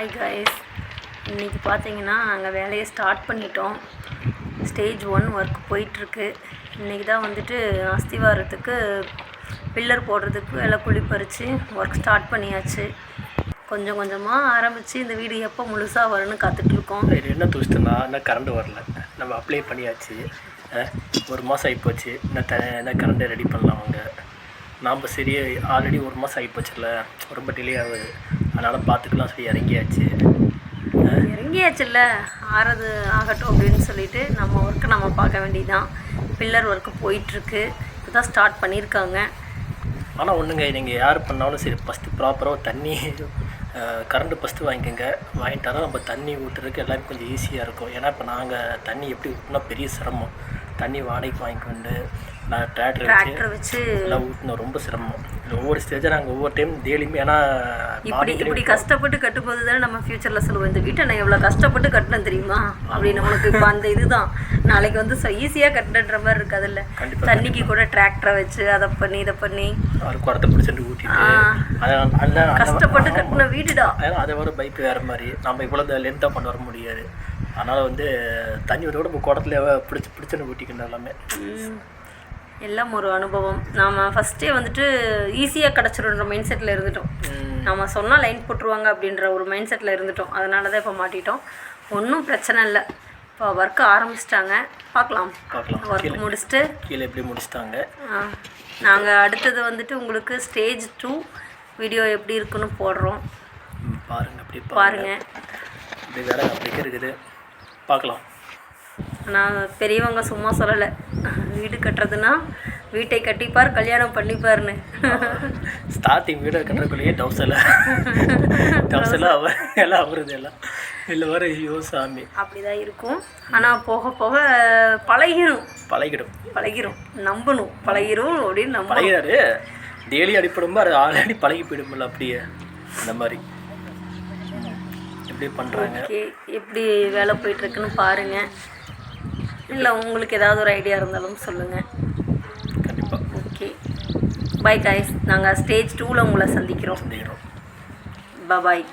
Hi guys, இன்றைக்கி பார்த்தீங்கன்னா நாங்கள் வேலையை ஸ்டார்ட் பண்ணிட்டோம். ஸ்டேஜ் 1 ஒர்க் போயிட்டுருக்கு. இன்றைக்கி தான் வந்துட்டு அஸ்திவாரத்துக்கு பில்லர் போடுறதுக்கு எல்லாம் குழி பறித்து ஒர்க் ஸ்டார்ட் பண்ணியாச்சு. கொஞ்சம் கொஞ்சமாக ஆரம்பித்து இந்த வீடு எப்போ முழுசாக வரும்னு காத்துட்ருக்கோம். இது என்ன தூசிட்டுனா இன்னும் கரண்ட் வரல. நம்ம அப்ளை பண்ணியாச்சு, 1 மாதம் ஆகிப்போச்சு. என்ன கரண்ட்டை ரெடி பண்ணலாம் அவங்க. நாம் சரி ஆல்ரெடி 1 மாதம் ஆகிப்போச்சுல, ரொம்ப டிலே ஆகுது, அதனால் பார்த்துக்கலாம் சொல்லி இறங்கியாச்சுல்ல, ஆறது ஆகட்டும் அப்படின்னு சொல்லிட்டு நம்ம ஒர்க்கு நம்ம பார்க்க வேண்டியதுதான். பில்லர் ஒர்க்கு போயிட்டுருக்கு, இப்போ தான் ஸ்டார்ட் பண்ணியிருக்காங்க. ஆனால் ஒன்றுங்க, நீங்கள் யார் பண்ணாலும் சரி ஃபஸ்ட்டு ப்ராப்பராக தண்ணி கரண்ட்டு ஃபஸ்ட்டு வாங்கிக்கோங்க. வாங்கிட்டா தான் நம்ம தண்ணி ஊற்றுறதுக்கு எல்லாமே கொஞ்சம் ஈஸியாக இருக்கும். ஏன்னா இப்போ நாங்கள் தண்ணி எப்படி ஊற்றினா பெரிய சிரமம். தண்ணி வாடகைக்கு வாங்கிக்கொண்டு நான் டிராக்டர் வச்சு எல்லாம் ஊற்றினோம், ரொம்ப சிரமம். ஒவ்வொரு ஸ்டேஜாக நாங்கள் ஒவ்வொரு டைம் டெய்லியுமே, ஏன்னா இப்படி கஷ்டப்பட்டு கட்டும்போது தானே நம்ம ஃப்யூச்சரில் சொல்லுவோம், இந்த வீட்டை நான் எவ்வளோ கஷ்டப்பட்டு கட்டினேன் தெரியுமா அப்படின்னு. நம்மளுக்கு இப்போ அந்த இதுதான் நாளைக்கு வந்து ஈஸியாக கட்டுன்ற மாதிரி இருக்காதுல்ல. தண்ணிக்கு கூட டிராக்டரை வச்சு அதை பண்ணி இதை பண்ணி குறத்தை பிடிச்சிட்டு ஊற்றிட்டு கஷ்டப்பட்டு கட்டின வீடுடா. ஏன்னா அதை வர பைப் வேறு மாதிரி நம்ம இவ்வளோ லென்த்தாக பண்ண வர முடியாது. அதனால் வந்து தண்ணி விட நம்ம குடத்துல பிடிச்சுன்னு ஊட்டிக்கணும். எல்லாம் ஒரு அனுபவம். நாம் ஃபஸ்ட்டே வந்துட்டு ஈஸியாக கிடச்சிருன்ற மைண்ட் செட்டில் இருந்துட்டோம். நம்ம சொன்னால் லைன் போட்டுருவாங்க அப்படின்ற ஒரு மைண்ட் செட்டில் இருந்துட்டோம். அதனால தான் இப்போ மாட்டிட்டோம். ஒன்றும் பிரச்சனை இல்லை. இப்போ ஒர்க்கு ஆரம்பிச்சிட்டாங்க, பார்க்கலாம். ஒர்க் முடிச்சுட்டு கீழே எப்படி முடிச்சிட்டாங்க. நாங்கள் அடுத்தது வந்துட்டு உங்களுக்கு ஸ்டேஜ் 2 வீடியோ எப்படி இருக்குன்னு போடுறோம். பாருங்கள், அப்படி பாருங்கள். அப்படி வேலை அப்படி இருக்குது, பார்க்கலாம். நான் பெரியவங்க சும்மா சொல்லலை, வீடு கட்டுறதுன்னா வீட்டை கட்டிப்பார் கல்யாணம் பண்ணிப்பார்னு. ஸ்டார்டிங் வீடு கட்டுறதுக்குள்ளேயே டவுசெல்லாம் எல்லாம் அவருது எல்லாம் இல்லை வர ஐயோ சாமி அப்படிதான் இருக்கும். ஆனால் போக போக பழகிடும் நம்பணும். பழகிரும் அப்படின்னு நம்ம பழகிறாரு. டெய்லி அடிப்படும்போது அது ஆல்ரெடி பழகி போயிடுமில்ல, அப்படியே அந்த மாதிரி எப்படி பண்ணுறாங்க. எப்படி வேலை போயிட்டுருக்குன்னு பாருங்கள். இல்லை உங்களுக்கு ஏதாவது ஒரு ஐடியா இருந்தாலும் சொல்லுங்கள். கண்டிப்பாக. Okay, bye guys. நாங்கள் ஸ்டேஜ் 2ல் உங்களை சந்திக்கிறோம். பாய்.